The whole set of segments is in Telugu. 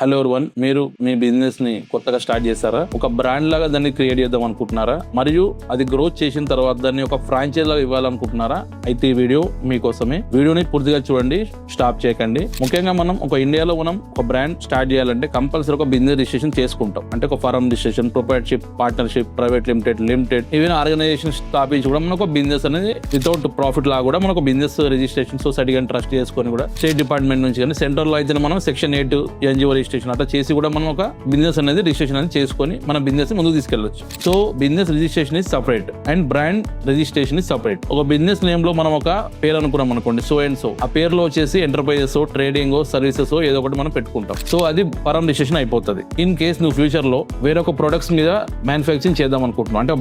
హలో ఎవరీవన్, మీరు మీ బిజినెస్ ని కొత్తగా స్టార్ట్ చేస్తారా? ఒక బ్రాండ్ లాగా దాన్ని క్రియేట్ చేద్దాం అనుకుంటున్నారా? మరియు అది గ్రోత్ చేసిన తర్వాత దాన్ని ఒక ఫ్రాంచైజ్ లాగా ఇవ్వాలనుకుంటున్నారా? అయితే ఈ వీడియో మీకోసమే. వీడియోని పూర్తిగా చూడండి, స్టాప్ చేయకండి. ముఖ్యంగా మనం ఇండియాలో ఒక బ్రాండ్ స్టార్ట్ చేయాలంటే కంపల్సరీ ఒక బిజినెస్ రిజిస్ట్రేషన్ చేసుకుంటాం. అంటే ఒక form registration, proprietorship, partnership, private limited even organisation స్థాపించి కూడా మనకు బిజినెస్ అనేది వితౌట్ ప్రాఫిట్ లా కూడా మనకు బిజినెస్ రిజిస్ట్రేషన్ సొసైటీ కానీ ట్రస్ట్ చేసుకొని కూడా స్టేట్ డిపార్ట్మెంట్ నుంచి కానీ సెంట్రల్ లో అయితే మనం సెక్షన్ 8 ఎన్జిఓ రిజిస్ట్రేషన్ అట్లా చేసి కూడా మనం ఒక బిజినెస్ అనేది రిజిస్ట్రేషన్ అనేది చేసుకొని మన బిజినెస్ ముందుకు తీసుకెళ్లొచ్చు. So business registration is separate and brand registration is separate. ఒక బిజినెస్ నేమ్ లో మనం ఒక పేరు అనుకున్నాం అనుకోండి, సో అండ్ సో, ఆ పేరులో వచ్చేసి ఎంటర్ప్రైజెస్, ట్రేడింగ్, సర్వీసెస్ ఏదో ఒకటి మనం పెట్టుకుంటాం. సో అది ఫారం రిజిస్ట్రేషన్ అయిపోతుంది. ఇన్ కేస్ నువ్వు ఫ్యూచర్ లో వేరొక ప్రొడక్ట్స్ మీద మ్యానుఫ్యాక్చరింగ్ చేద్దాం అనుకుంటున్నాం అంటే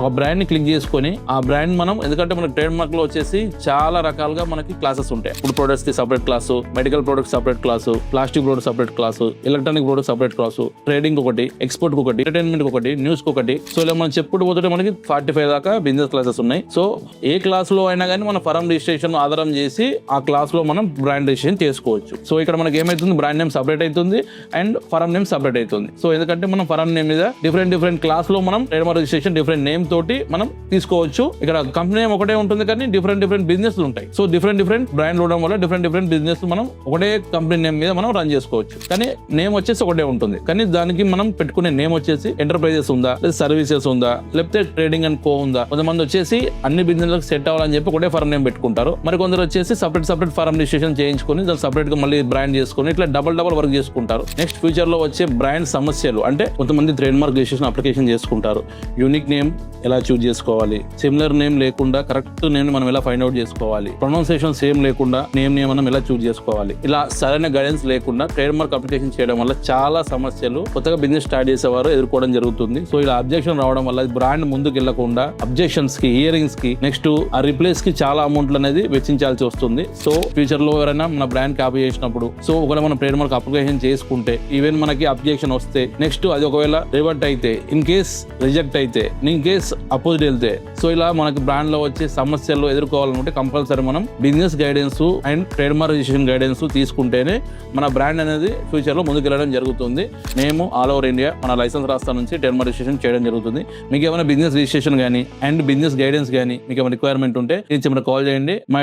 ఒక బ్రాండ్ ని క్లిక్ చేసుకొని ఆ బ్రాండ్ మనం, ఎందుకంటే మన ట్రేడ్ మార్క్ లో వచ్చేసి చాలా రకాలుగా మనకి క్లాసెస్ ఉంటాయి. ఫుడ్ ప్రొడక్ట్స్ కి separate class, medical products separate class, plastic products separate class, electronic products separate class, trading ఒకటి, ఎక్స్పోర్ట్ ఒకటి, ఎంటర్టైన్మెంట్ ఒకటి, న్యూస్ ఒకటి. సో ఇలా మనం చెప్పుకుంటూ పోతుంటే మనకి 45 దాకా బిజినెస్ క్లాసెస్ ఉన్నాయి. సో ఏ క్లాస్ లో అయినా కానీ మన ఫారం రిజిస్ట్రేషన్ ఆధారం చేసి ఆ క్లాస్ లో మనం బ్రాండ్ రిజిస్ట్రేషన్ చేసుకోవచ్చు. సో ఇక్కడ మనకి ఏమైతుంది, బ్రాండ్ నేమ్ సపరేట్ అవుతుంది అండ్ ఫారం నేమ్ సపరేట్ అవుతుంది. సో ఎందుకంటే మనం ఫారం నేమ్ మీద డిఫరెంట్ క్లాస్ లో మనం trade mark registration different name తోటి మనం తీసుకోవచ్చు. ఇక్కడ కంపెనీ నేమ్ ఒకటే ఉంటుంది కానీ డిఫరెంట్ బిజినెస్ ఉంటాయి. సో డిఫరెంట్ బ్రాండ్ ఉండడం వల్ల డిఫరెంట్ బిజినెస్ మనం ఒకటే కంపెనీ నేమ్ మీద మనం రన్ చేసుకోవచ్చు. కానీ నేమ్ వచ్చేసి ఒకటే ఉంటుంది. కానీ దానికి మనం పెట్టుకునే నేమ్ వచ్చేసి ఎంటర్ప్రైజెస్ ఉందా, లేదా సర్వీసెస్ ఉందా, లేకపోతే ట్రేడింగ్ అండ్ కో ఉందా. కొంతమంది వచ్చేసి అన్ని బిజినెస్ సెట్ అవ్వాలని చెప్పి ఒకటే ఫారం నేమ్ పెట్టుకుంటారు. మరి కొందరు వచ్చేసి సపరేట్ ఫారం రిజిస్ట్రేషన్ చేయించుకొని దాన్ని సపరేట్ గా మళ్ళీ బ్రాండ్ చేసుకొని ఇట్లా డబల్ వర్క్ చేసుకుంటారు. నెక్స్ట్ ఫ్యూచర్ లో వచ్చే బ్రాండ్ సమస్యలు అంటే కొంతమంది ట్రేడ్ మార్క్ రిజిస్ట్రేషన్ అప్లికేషన్ చేసుకుంటారు. యూనిక్ నేమ్ ఎలా చూజ్ చేసుకోవాలి, సిమిలర్ నేమ్ లేకుండా కరెక్ట్ నేమ్ మనం ఎలా ఫైండ్ అవుట్ చేసుకోవాలి, ప్రొనౌన్సియేషన్ సేమ్ లేకుండా నేమ్ మనం ఎలా చూజ్ చేసుకోవాలి, ఇలా సరైన గైడెన్స్ లేకుండా ట్రేడ్ మార్క్ అప్లికేషన్ చేయడం వల్ల చాలా సమస్యలు కొత్తగా బిజినెస్ స్టార్ట్ చేసేవారు ఎదుర్కోవడం జరుగుతుంది. సో ఇలా అబ్జెక్షన్ రావడం వల్ల బ్రాండ్ ముందుకు వెళ్లకుండా అబ్జెక్షన్స్ కి, హియరింగ్స్ కి, నెక్స్ట్ ఆ రిప్లేస్ కి చాలా అమౌంట్లు అనేది వెచ్చించాల్సి వస్తుంది. సో ఫ్యూచర్ లో ఎవరైనా మన బ్రాండ్ కాపీ చేసినప్పుడు, సో ఒకవేళ మనం ట్రేడ్ మార్క్ అప్లికేషన్ చేసుకుంటే ఈవెన్ మనకి అబ్జెక్షన్ వస్తే, నెక్స్ట్ అది ఒకవేళ రివర్ట్ అయితే, ఇన్ కేస్ రిజెక్ట్ అయితే, ఇన్ కేస్ అపోజిట్ వెళ్తే, సో ఇలా మనకి బ్రాండ్ లో వచ్చే సమస్యలు ఎదుర్కోవాలనుకుంటే కంపల్సరీ మనం business guidance and trade mark registration guidance తీసుకుంటేనే మన బ్రాండ్ అనేది ఫ్యూచర్ లో ముందుకెళ్ళడం జరుగుతుంది. మేము ఆల్ ఓవర్ ఇండియా మన లైసెన్స్ రాష్ట్రం నుంచి ట్రేడ్ మార్క్ రిజిస్ట్రేషన్ చేయడం జరుగుతుంది. మీకు ఏమైనా బిజినెస్ రిజిస్ట్రేషన్ కానీ అండ్ బిజినెస్ గైడెన్స్ కానీ మీకు ఏమైనా రిక్వైర్మెంట్ ఉంటే ఇది కాల్ చేయండి. మా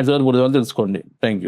తెలుసుకోండి. Thank you.